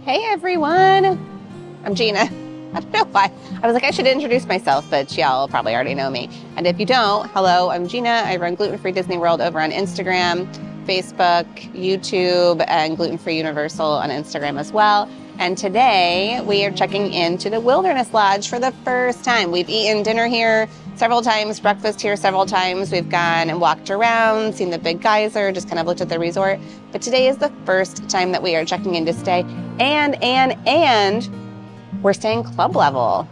Hey everyone, I'm Gina. I don't know why. I was like, I should introduce myself, but y'all probably already know me. And if you don't, hello, I'm Gina. I run Gluten-free Disney World over on Instagram, Facebook, YouTube, and Gluten-free Universal on Instagram as well. And today we are checking into the Wilderness Lodge for the first time. We've eaten dinner here several times, breakfast here several times. We've gone and walked around, seen the big geyser, just kind of looked at the resort. But today is the first time that we are checking in to stay. And we're staying club level.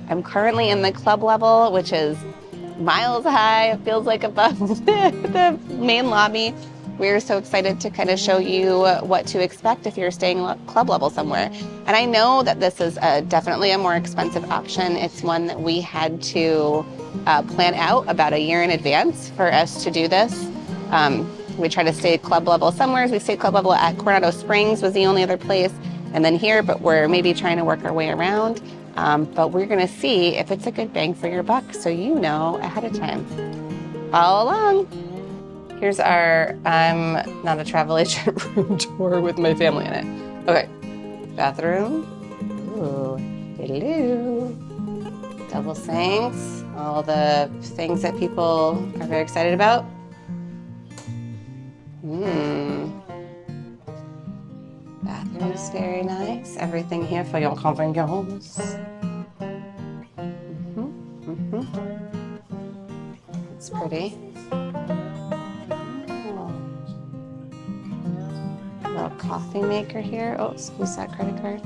I'm currently in the club level, which is miles high. It feels like above the main lobby. We're so excited to kind of show you what to expect if you're staying club level somewhere. And I know that this is definitely a more expensive option. It's one that we had to plan out about a year in advance for us to do this. We try to stay club level somewhere. We stayed club level at Coronado Springs was the only other place. And then here, but we're maybe trying to work our way around. But we're gonna see if it's a good bang for your buck, so you know ahead of time. Follow along. Here's our I'm not a travel agent room tour with my family in it. Okay, bathroom. Ooh, hello. Double sinks, all the things that people are very excited about. Bathroom is very nice. Everything here for your convenience. It's pretty. Little coffee maker here. Oh, squeeze that credit card.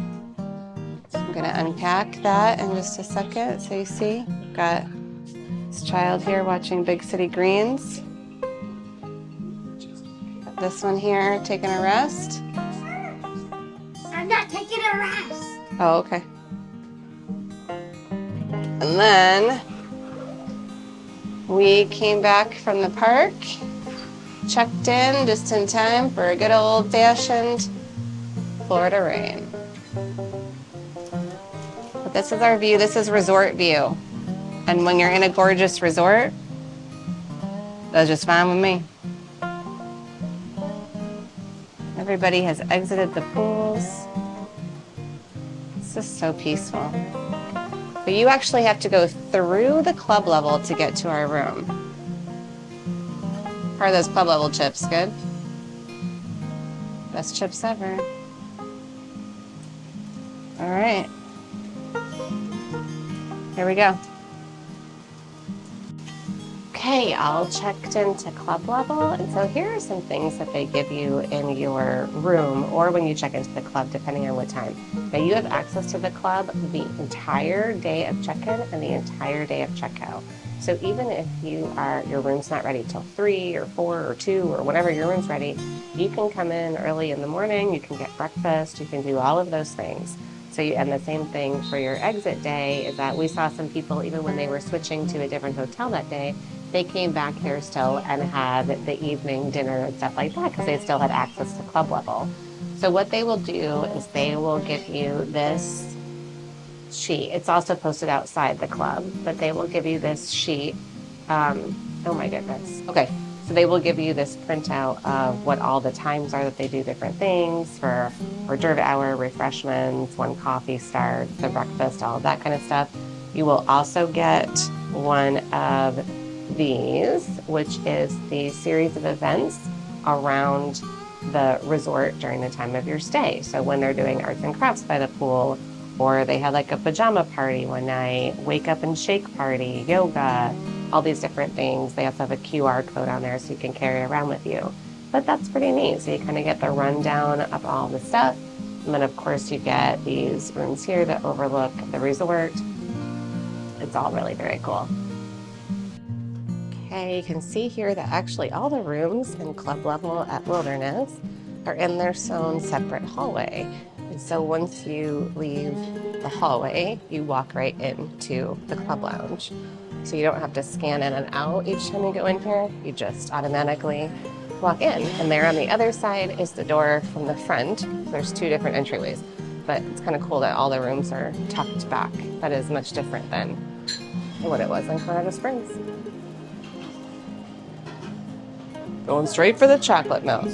So I'm gonna unpack that in just a second. So you see, we've got this child here watching Big City Greens. Got this one here taking a rest. I'm not taking a rest. Oh, okay. And then we came back from the park, checked in just in time for a good old-fashioned Florida rain. But this is our view. This is resort view. And when you're in a gorgeous resort, that's just fine with me. Everybody has exited the pools. It's just so peaceful. But you actually have to go through the club level to get to our room. How are those club level chips? Good? Best chips ever. All right. Here we go. Okay, all checked into club level. And so here are some things that they give you in your room or when you check into the club, depending on what time. Now you have access to the club the entire day of check-in and the entire day of checkout. So even if your room's not ready till 3 or 4 or 2 or whenever your room's ready, you can come in early in the morning, you can get breakfast, you can do all of those things. So and the same thing for your exit day is that we saw some people, even when they were switching to a different hotel that day, they came back here still and had the evening dinner and stuff like that because they still had access to club level. So what they will do is they will give you this sheet. It's also posted outside the club, but they will give you this sheet. Oh my goodness. Okay, so they will give you this printout of what all the times are that they do different things for hors d'oeuvre hour, refreshments, when coffee starts, the breakfast, all of that kind of stuff. You will also get one of these, which is the series of events around the resort during the time of your stay. So when they're doing arts and crafts by the pool, or they had like a pajama party one night, wake up and shake party, yoga, all these different things. They also have a QR code on there so you can carry around with you. But that's pretty neat. So you kind of get the rundown of all the stuff. And then of course you get these rooms here that overlook the resort. It's all really very cool. Okay, you can see here that actually all the rooms in club level at Wilderness are in their own separate hallway. And so once you leave the hallway, you walk right into the club lounge. So you don't have to scan in and out each time you go in here. You just automatically walk in. And there on the other side is the door from the front. There's 2 different entryways. But it's kind of cool that all the rooms are tucked back. That is much different than what it was in Coronado Springs. Going straight for the chocolate milk.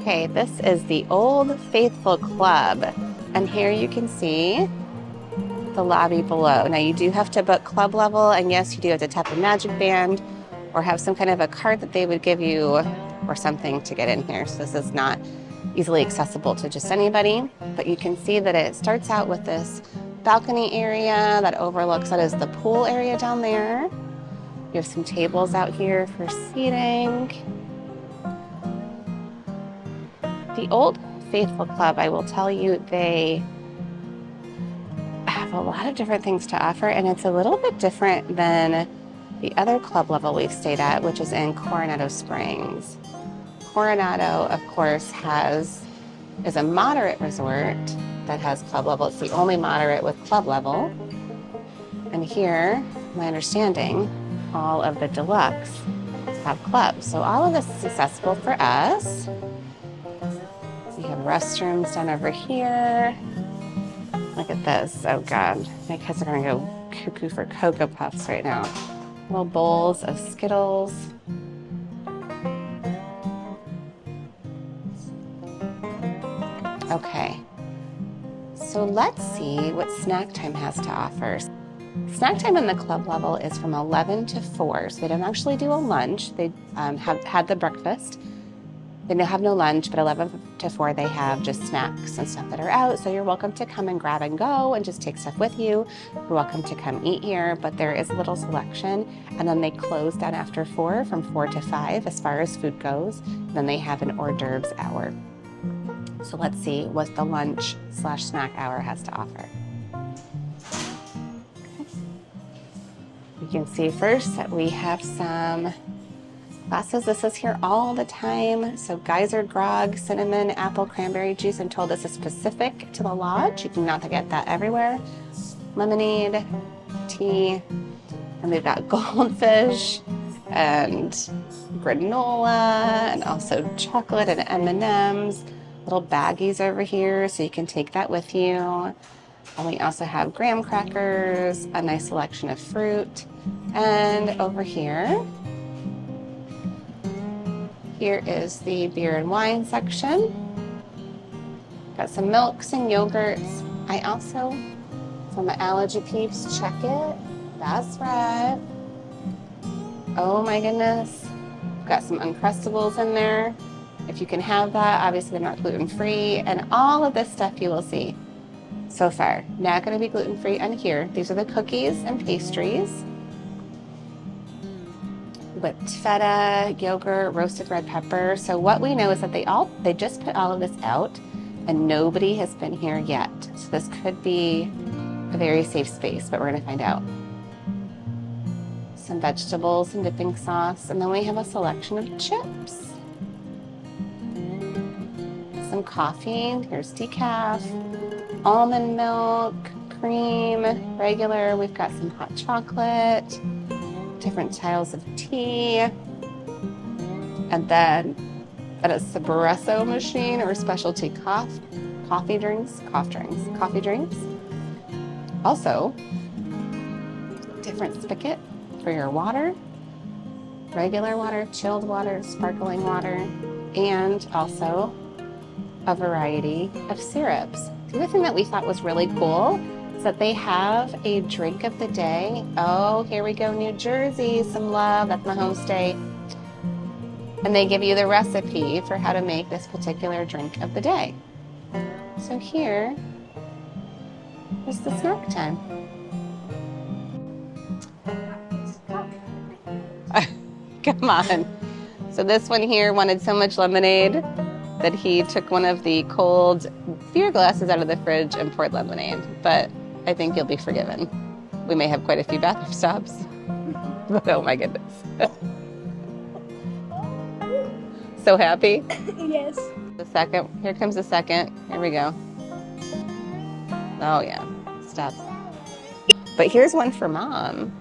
Okay, this is the Old Faithful Club, and here you can see the lobby below. Now you do have to book club level, and yes, you do have to tap a magic band or have some kind of a card that they would give you or something to get in here. So this is not easily accessible to just anybody, but you can see that it starts out with this balcony area that overlooks, that is the pool area down there. You have some tables out here for seating. The Old Faithful Club, I will tell you, they have a lot of different things to offer, and it's a little bit different than the other club level we've stayed at, which is in Coronado Springs. Coronado, of course, is a moderate resort that has club level. It's the only moderate with club level. And here, my understanding, all of the deluxe have clubs. So all of this is accessible for us. We have restrooms down over here. Look at this. Oh God, my kids are gonna go cuckoo for Cocoa Puffs right now. Little bowls of Skittles. Okay, so let's see what snack time has to offer. Snack time in the club level is from 11 to 4, so they don't actually do a lunch. They have had the breakfast. They have no lunch, but 11 to 4 they have just snacks and stuff that are out, so you're welcome to come and grab and go and just take stuff with you. You're welcome to come eat here, but there is a little selection, and then they close down after 4 from 4 to 5 as far as food goes. Then they have an hors d'oeuvres hour. So let's see what the lunch / snack hour has to offer. You can see first that we have some glasses. This is here all the time. So geyser grog, cinnamon, apple, cranberry juice. I'm told this is specific to the lodge. You cannot get that everywhere. Lemonade, tea, and they've got goldfish and granola and also chocolate and M&Ms. Little baggies over here, so you can take that with you. And we also have graham crackers, a nice selection of fruit. And over here is the beer and wine section. Got some milks and yogurts. I also, from the allergy peeps, check it. That's right. Oh my goodness. Got some Uncrustables in there. If you can have that, obviously they're not gluten-free, and all of this stuff you will see so far. Not going to be gluten-free on here. These are the cookies and pastries. Whipped feta, yogurt, roasted red pepper. So what we know is that they just put all of this out, and nobody has been here yet. So this could be a very safe space, but we're going to find out. Some vegetables and dipping sauce, and then we have a selection of chips. Some coffee, here's decaf, almond milk, cream, regular. We've got some hot chocolate, different styles of tea, and then an espresso machine or specialty coffee drinks. Also, different spigot for your water, regular water, chilled water, sparkling water, and also a variety of syrups. The other thing that we thought was really cool is that they have a drink of the day. Oh, here we go, New Jersey, some love, that's my home state. And they give you the recipe for how to make this particular drink of the day. So here is the snack time. Come on. So this one here wanted so much lemonade that he took one of the cold beer glasses out of the fridge and poured lemonade. But I think you'll be forgiven. We may have quite a few bathroom stops. But oh my goodness. So happy? Yes. Here comes the second. Here we go. Oh yeah, stop. But here's one for Mom.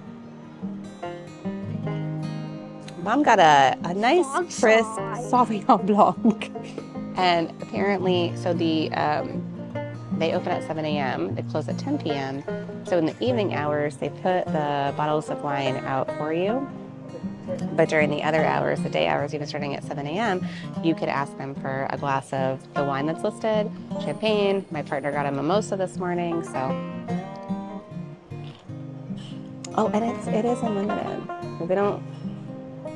Mom got a nice crisp Sauvignon Blanc. And apparently, so they open at 7 a.m., they close at 10 p.m. So in the evening hours, they put the bottles of wine out for you. But during the other hours, the day hours, even starting at 7 a.m., you could ask them for a glass of the wine that's listed, champagne. My partner got a mimosa this morning, so. Oh, and it is unlimited. We don't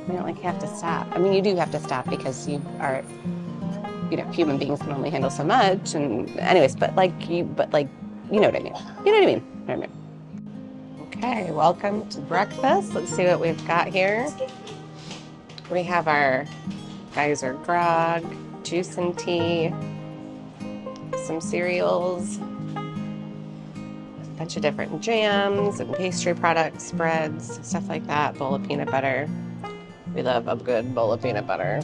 like have to stop. I mean, you do have to stop because you are, human beings can only handle so much. And anyways, but you know what I mean. You know what I mean. Okay, welcome to breakfast. Let's see what we've got here. We have our geyser grog, juice and tea, some cereals, a bunch of different jams and pastry products, spreads, stuff like that, bowl of peanut butter. We love a good bowl of peanut butter.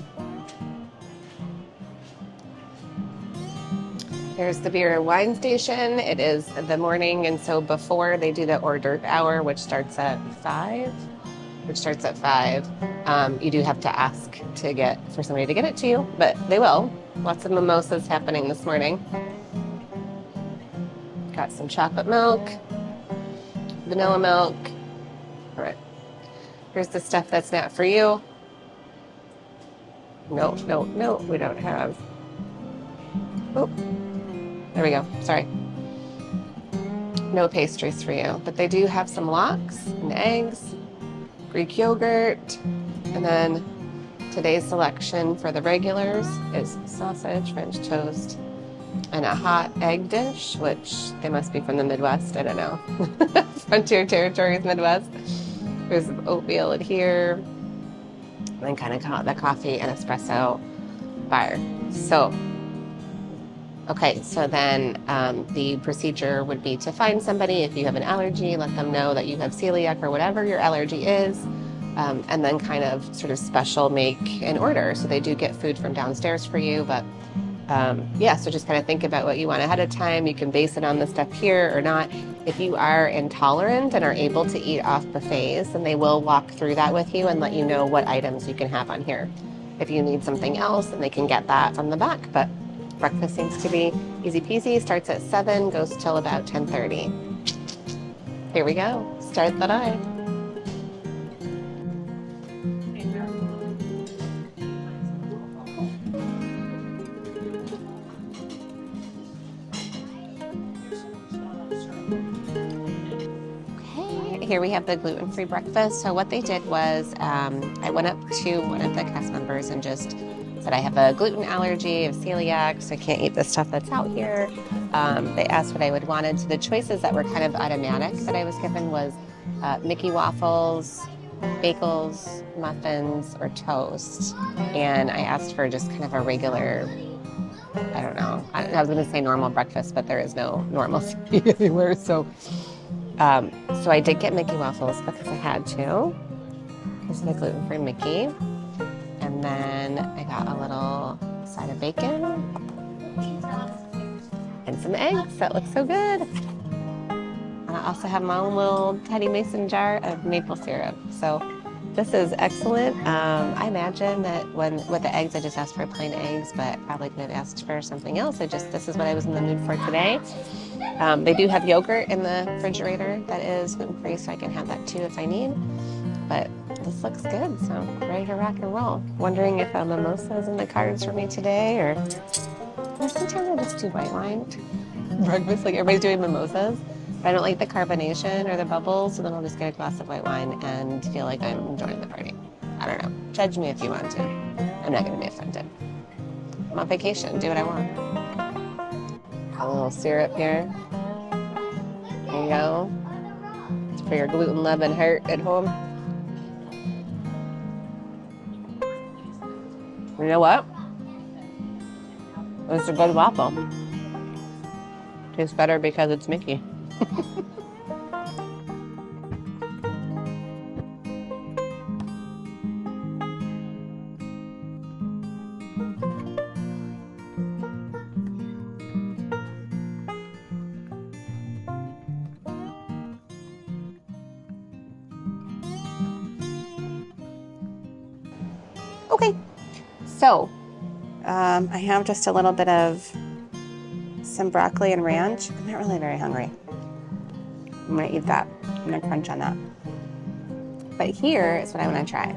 There's the beer and wine station. It is the morning, and so before they do the hors d'oeuvre hour, which starts at 5, you do have to ask for somebody to get it to you, but they will. Lots of mimosas happening this morning. Got some chocolate milk, vanilla milk. All right. Here's the stuff that's not for you. No, we don't have. Oh, there we go. Sorry. No pastries for you, but they do have some lox and eggs, Greek yogurt, and then today's selection for the regulars is sausage, French toast, and a hot egg dish, which they must be from the Midwest. I don't know. Frontier Territories, Midwest. There's oatmeal in here, and then kind of the coffee and espresso bar. So, okay, so then the procedure would be to find somebody. If you have an allergy, let them know that you have celiac or whatever your allergy is, and then kind of sort of special make an order. So they do get food from downstairs for you, but so just kind of think about what you want ahead of time. You can base it on the stuff here or not. If you are intolerant and are able to eat off buffets, then they will walk through that with you and let you know what items you can have on here. If you need something else, then they can get that from the back. But breakfast seems to be easy peasy. Starts at 7, goes till about 10:30. Here we go. Start the day. Here we have the gluten-free breakfast. So what they did was I went up to one of the cast members and just said, I have a gluten allergy, I have celiac, so I can't eat the stuff that's out here. They asked what I would wanted. So the choices that were kind of automatic that I was given was Mickey waffles, bagels, muffins, or toast. And I asked for just kind of a regular, I don't know. I was going to say normal breakfast, but there is no normalcy anywhere. So I did get Mickey waffles because I had to. This is the gluten-free Mickey. And then I got a little side of bacon and some eggs. That looks so good. And I also have my own little tiny mason jar of maple syrup. So this is excellent. I imagine that with the eggs, I just asked for plain eggs, but probably could have asked for something else. This is what I was in the mood for today. They do have yogurt in the refrigerator that is gluten-free, so I can have that too if I need. But this looks good, so ready to rock and roll. Wondering if a mimosa is in the cards for me today, or sometimes I just do white wine breakfast, like everybody's doing mimosas. But I don't like the carbonation or the bubbles, so then I'll just get a glass of white wine and feel like I'm enjoying the party. I don't know. Judge me if you want to. I'm not going to be offended. I'm on vacation. Do what I want. Got a little syrup here. There you go. It's for your gluten-loving heart at home. You know what? It's a good waffle. Tastes better because it's Mickey. Okay, so I have just a little bit of some broccoli and ranch. I'm not really very hungry. I'm gonna eat that. I'm gonna crunch on that. But here is what I wanna try.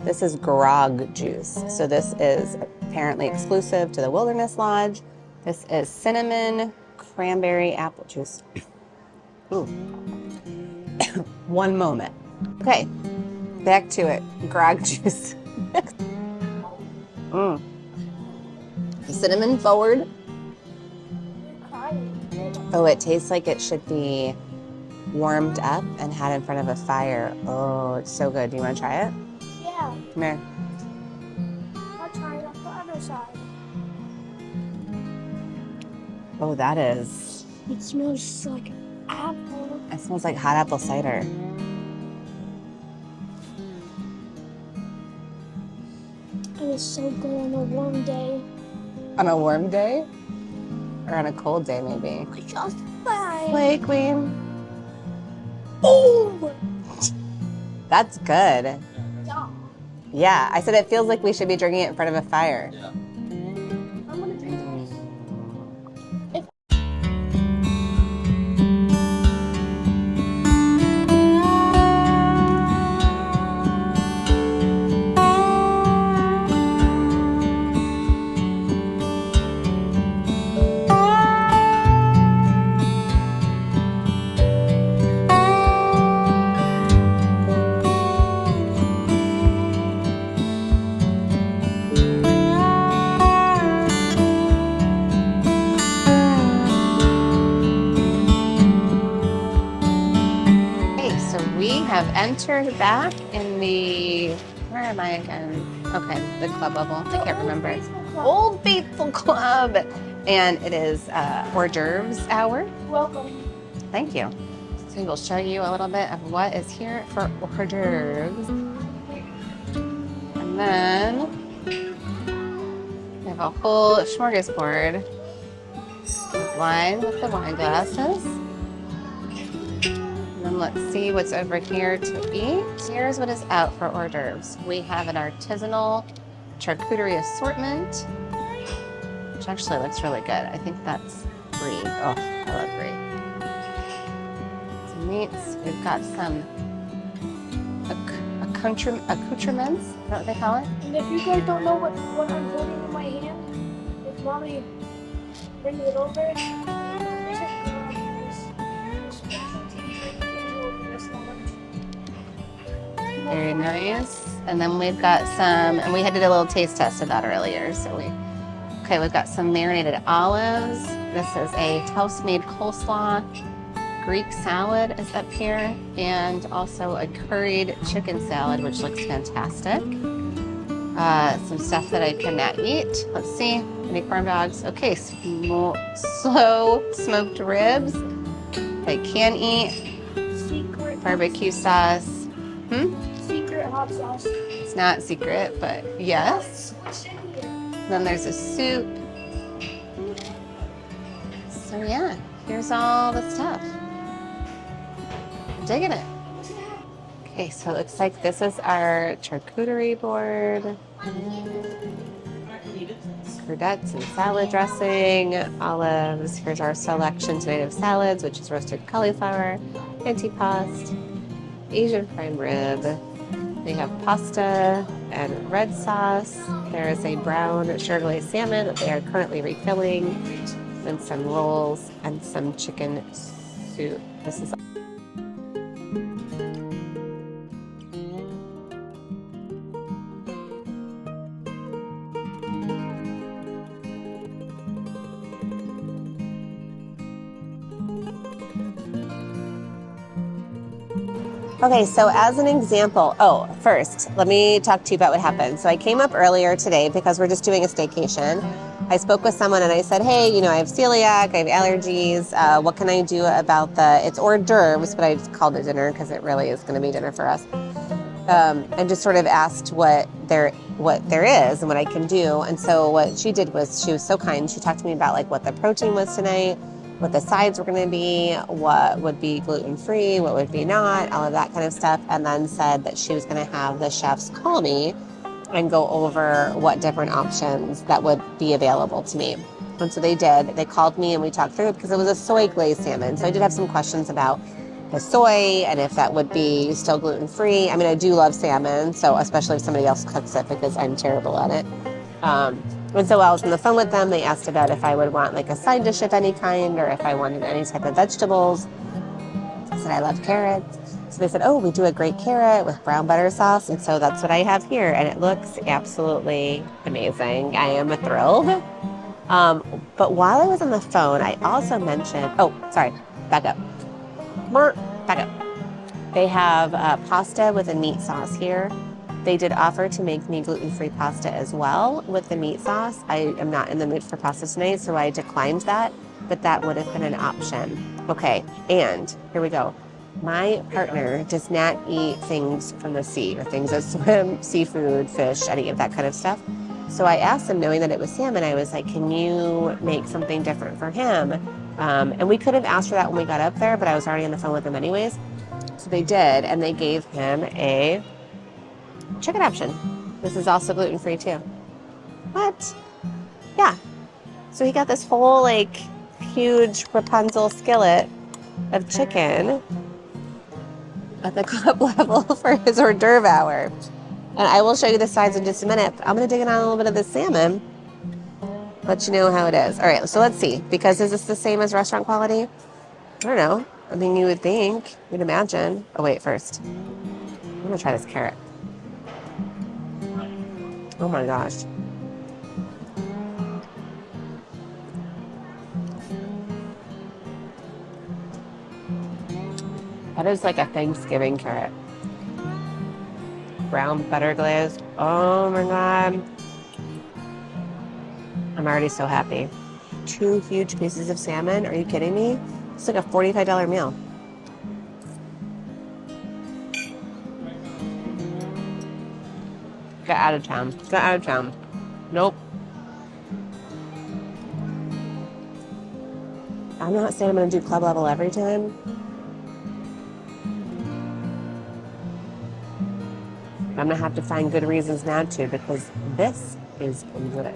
This is grog juice. So this is apparently exclusive to the Wilderness Lodge. This is cinnamon cranberry apple juice. Ooh. One moment. Okay, back to it. Grog juice. Cinnamon forward. Oh, it tastes like it should be warmed up and had in front of a fire. Oh, it's so good. Do you want to try it? Yeah. Come here. I'll try it off the other side. Oh, that is. It smells just like apple. It smells like hot apple cider. It is so good on a warm day. On a warm day? Or on a cold day, maybe? Just fine. Slay Queen. Oh! That's good. Yeah. Yeah, I said it feels like we should be drinking it in front of a fire. Yeah. I'm gonna drink this. We have entered back in the, where am I again? Okay, the club level. I can't remember. Old Faithful Club. And it is hors d'oeuvres hour. Welcome. Thank you. So we'll show you a little bit of what is here for hors d'oeuvres. And then we have a whole smorgasbord of wine with the wine glasses. And let's see what's over here to eat. Here's what is out for hors d'oeuvres. We have an artisanal charcuterie assortment, which actually looks really good. I think that's brie. Oh, I love brie. Some meats. We've got some accoutrements. Is that what they call it? And if you guys don't know what I'm holding in my hand, if mommy brings it over, this is Very nice. And then we've got some, and we had to do a little taste test of that earlier. So we've got some marinated olives. This is a house-made coleslaw. Greek salad is up here, and also a curried chicken salad, which looks fantastic. Some stuff that I cannot eat. Let's see, any corn dogs? Okay, slow smoked ribs. I can eat. secret Barbecue sauce. secret hot sauce. It's not secret, but yes. What's in here? Then there's a soup. So yeah, here's all the stuff. I'm digging it. Okay, so it looks like this is our charcuterie board. Croquettes and salad dressing, olives. Here's our selection today of salads, which is roasted cauliflower, antipasto, Asian prime rib. We have pasta and red sauce. There is a brown sugar glazed salmon that they are currently refilling, and some rolls and some chicken soup. This is okay, so as an example, first, let me talk to you about what happened. So I came up earlier today because we're just doing a staycation. I spoke with someone and I said, hey, I have celiac, I have allergies. What can I do about it's hors d'oeuvres, but I just called it dinner because it really is going to be dinner for us. And just sort of asked what there is and what I can do. And so what she did was she was so kind. She talked to me about what the protein was tonight, what the sides were going to be, what would be gluten-free, what would be not, all of that kind of stuff, and then said that she was going to have the chefs call me and go over what different options that would be available to me. And so they did. They called me and we talked through it because it was a soy glazed salmon. So I did have some questions about the soy and if that would be still gluten-free. I mean, I do love salmon, so especially if somebody else cooks it because I'm terrible at it. And so while I was on the phone with them, they asked about if I would want like a side dish of any kind or if I wanted any type of vegetables. I said I love carrots. So they said, oh, we do a great carrot with brown butter sauce. And so that's what I have here. And it looks absolutely amazing. I am thrilled. But while I was on the phone, I also mentioned, oh, sorry, back up. Back up. They have pasta with a meat sauce here. They did offer to make me gluten-free pasta as well with the meat sauce. I am not in the mood for pasta tonight, so I declined that, but that would have been an option. Okay, and here we go. My partner does not eat things from the sea or things that swim, seafood, fish, any of that kind of stuff. So I asked him, knowing that it was salmon, I was like, can you make something different for him? And we could have asked for that when we got up there, but I was already on the phone with them anyways. So they did, and they gave him a chicken option. This is also gluten-free too. What? Yeah. So he got this whole like huge Rapunzel skillet of chicken at the club level for his hors d'oeuvre hour. And I will show you the sides in just a minute. But I'm going to dig in on a little bit of the salmon. Let you know how it is. All right, so let's see. Because is this the same as restaurant quality? I don't know. I mean, you would think. You'd imagine. Oh, wait, first. I'm going to try this carrot. Oh my gosh. That is like a Thanksgiving carrot. Brown butter glazed. Oh my God. I'm already so happy. 2 huge pieces of salmon. Are you kidding me? It's like a $45 meal. Get out of town. Get out of town. Nope. I'm not saying I'm going to do club level every time. I'm going to have to find good reasons not to because this is good.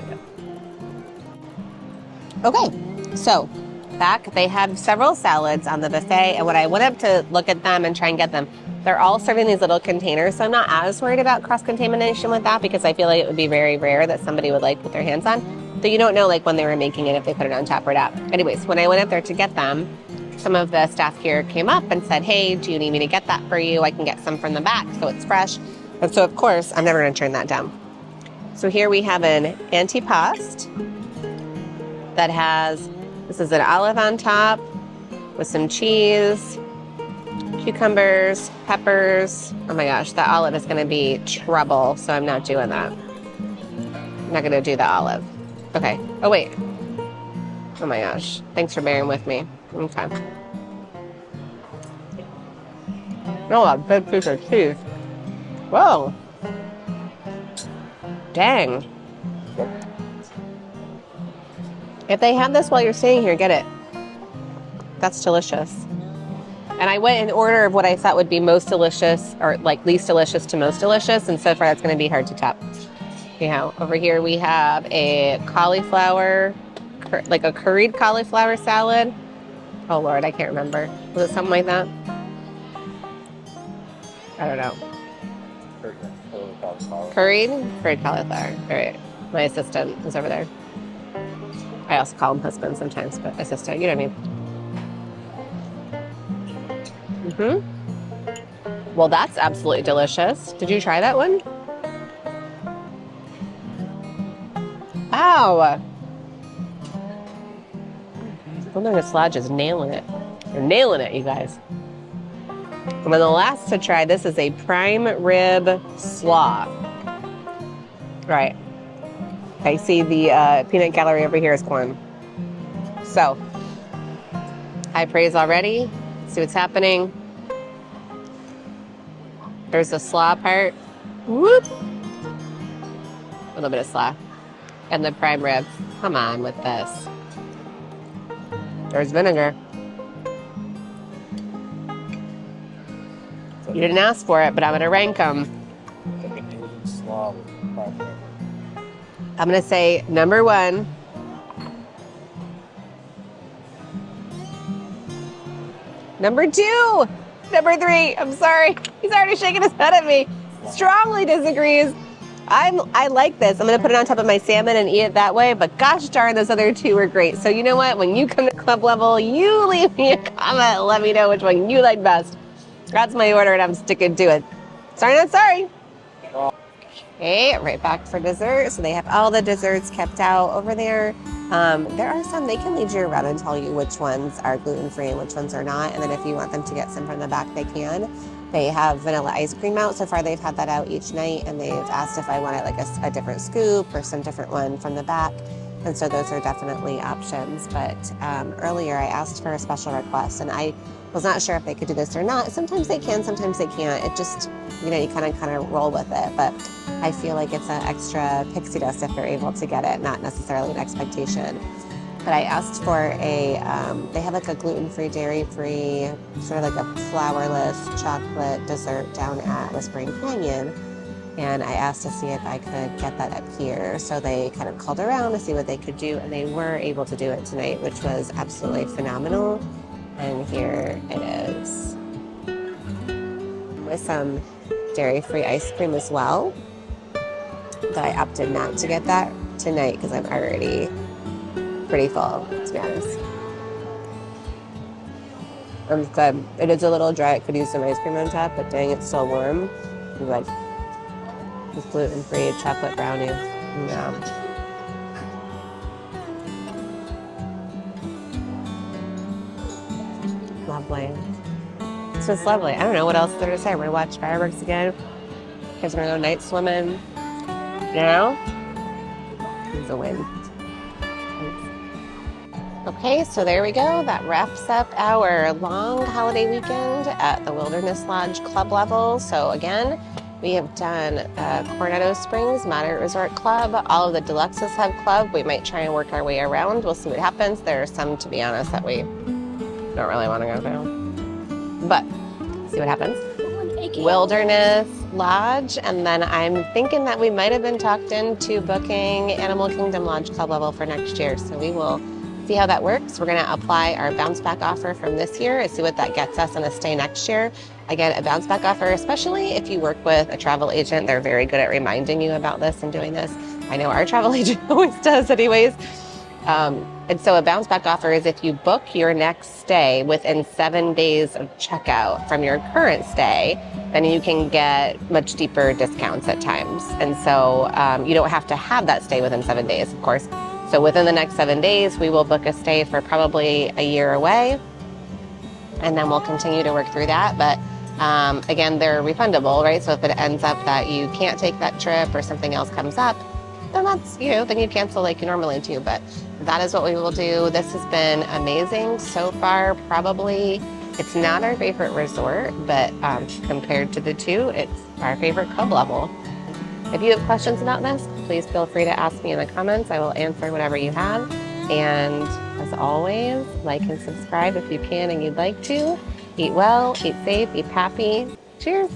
Okay, so back, they have several salads on the buffet, and when I went up to look at them and try and get them, they're all serving these little containers, so I'm not as worried about cross-contamination with that because I feel like it would be very rare that somebody would like put their hands on. So you don't know like when they were making it, if they put it on top or not. Anyways, when I went up there to get them, some of the staff here came up and said, hey, do you need me to get that for you? I can get some from the back so it's fresh. And so of course, I'm never gonna turn that down. So here we have an antipasto that has, this is an olive on top with some cheese, cucumbers, peppers. Oh my gosh, that olive is gonna be trouble, so I'm not doing that. I'm not gonna do the olive. Okay, oh wait. Oh my gosh, thanks for bearing with me. Okay. Oh, a big piece of cheese. Whoa. Dang. If they have this while you're staying here, get it. That's delicious. And I went in order of what I thought would be most delicious, or like least delicious to most delicious, and so far that's going to be hard to top. Yeah, over here we have a cauliflower, like a curried cauliflower salad. Oh Lord, I can't remember. Was it something like that? I don't know. Curried cauliflower. All right, my assistant is over there. I also call him husband sometimes, but assistant, you know what I mean. Well, that's absolutely delicious. Did you try that one? Ow! Golden Sludge is nailing it. You're nailing it, you guys. And then the last to try, this is a prime rib slaw. Right. I see the peanut gallery over here is going. So, high praise already. See what's happening. There's the slaw part. Whoop. A little bit of slaw. And the prime rib. Come on with this. There's vinegar. You didn't ask for it, but I'm going to rank them. I'm going to say number 1. Number 2. Number 3, I'm sorry. He's already shaking his head at me. Strongly disagrees. I like this. I'm going to put it on top of my salmon and eat it that way, but gosh darn, those other 2 were great. So you know what? When you come to club level, you leave me a comment. Let me know which one you like best. That's my order, and I'm sticking to it. Sorry, not sorry. Okay, right back for dessert. So they have all the desserts kept out over there. There are some, they can lead you around and tell you which ones are gluten-free and which ones are not. And then if you want them to get some from the back, they can. They have vanilla ice cream out. So far, they've had that out each night. And they've asked if I wanted like a different scoop or some different one from the back. And so those are definitely options. But earlier, I asked for a special request. And I was not sure if they could do this or not. Sometimes they can, sometimes they can't. It just, you know, you kind of roll with it. But I feel like it's an extra pixie dust if they're able to get it, not necessarily an expectation. But I asked for a, they have like a gluten-free, dairy-free, sort of like a flourless chocolate dessert down at Whispering Canyon. And I asked to see if I could get that up here. So they kind of called around to see what they could do, and they were able to do it tonight, which was absolutely phenomenal. And here it is. With some dairy-free ice cream as well. But I opted not to get that tonight because I'm already pretty full, to be honest. I'm good. It is a little dry. It could use some ice cream on top, but dang, it's still warm. I'm good. With gluten-free chocolate brownie. Yeah. Lovely. It's just lovely. I don't know what else there to say. We're gonna watch fireworks again. Kids are gonna go night swimming. You know? It's a win. Okay, so there we go. That wraps up our long holiday weekend at the Wilderness Lodge Club level. So again, we have done Coronado Springs Moderate Resort Club. All of the deluxes have club. We might try and work our way around. We'll see what happens. There are some, to be honest, that we don't really want to go to. But see what happens. Wilderness Lodge, and then I'm thinking that we might have been talked into booking Animal Kingdom Lodge Club level for next year. So we will see how that works. We're going to apply our bounce back offer from this year and see what that gets us on a stay next year. Again, a bounce back offer, especially if you work with a travel agent, they're very good at reminding you about this and doing this. I know our travel agent always does anyways. And so a bounce back offer is if you book your next stay within 7 days of checkout from your current stay, then you can get much deeper discounts at times. And so you don't have to have that stay within 7 days, of course. So within the next 7 days, we will book a stay for probably a year away. And then we'll continue to work through that. But again, they're refundable, right? So if it ends up that you can't take that trip or something else comes up, then that's, you know, then you cancel like you normally do. But that is what we will do. This has been amazing so far. Probably, it's not our favorite resort, but compared to the two, it's our favorite club level. If you have questions about this, please feel free to ask me in the comments. I will answer whatever you have. And as always, like and subscribe if you can and you'd like to. Eat well, eat safe, eat happy. Cheers.